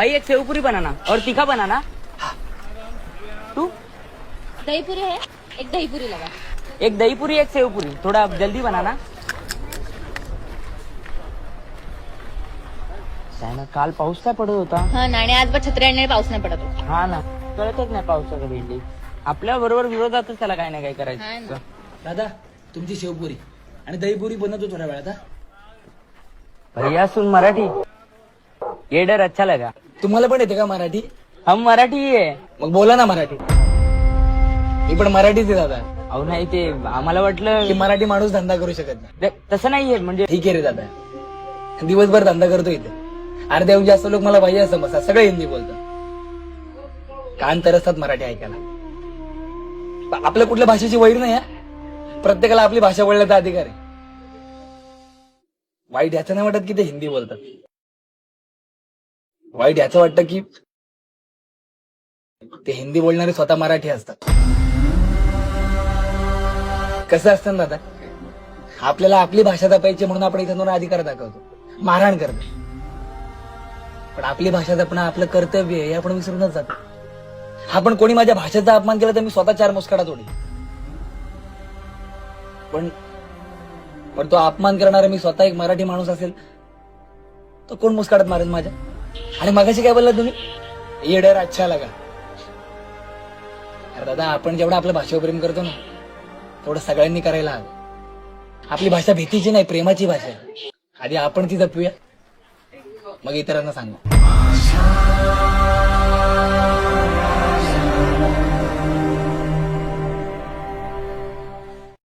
भाई एक सेव पूरी बनाना और तीखा बनाना। तू दही पूरी है, एक दही पूरी लगा। एक दही पूरी एक सेव पूरी, थोड़ा जल्दी बनाना। ना काल पाऊस काय पडत होता? हा ना, आणि आज बघ छत्री आणणे पाऊस नाही पडत होता. हा ना, कळतच नाही पावसाचं भेंडी. आपल्या बरोबर विरोधातच त्याला काय नाही काय हा करायचं. ना. दादा तुमची शेवपुरी आणि दहीपुरी बनवतो थोड्या वेळात. भैया सुन मराठी, ये डर अच्छा लगा. तुम्हाला पण येते का मराठी? हम मराठी ही आहे. मग बोला ना मराठी. मी पण मराठीच आहे दादा. अहो नाही ते आम्हाला वाटलं की मराठी माणूस धंदा करू शकत नाही. तसं नाहीये म्हणजे. ठीक आहे रे दादा, दिवसभर धंदा करतो इथे. अर्ध्याहून जास्त लोक मला भैया समजतात, सगळे हिंदी बोलतात. कान तरसतात मराठी ऐकायला. आपल्या कुठल्या भाषेची वैर नाही आहे. प्रत्येकाला आपली भाषा बोलण्याचा अधिकार आहे. वाईट याचं नाही वाटत की ते हिंदी बोलतात. वाईट याचं वाटतं की ते हिंदी बोलणारे स्वतः मराठी असतात. कसं असतं ना दादा, आपल्याला आपली भाषा जपायची म्हणून आपण इथं अधिकार दाखवतो, मारहाण करतो. पण आपली भाषा जपणं आपलं कर्तव्य आहे हे आपण विसरूनच जातो. आपण कोणी माझ्या भाषेचा अपमान केला तर मी स्वतः 4 मुस्काटा तोडी. पण तो अपमान करणारा मी स्वतः एक मराठी माणूस असेल तो कोण मुस्काटात मारेल माझ्या? आणि मगाशी काय बोलला तुम्ही? ये डर अच्छा लगा. अरे दादा, आपण जेवढं आपल्या भाषेवर प्रेम करतो ना तेवढं सगळ्यांनी करायला हवं. आपली भाषा भीतीची नाही, प्रेमाची भाषा आहे. आधी आपण ती जपूया, मग इतरांना सांगू.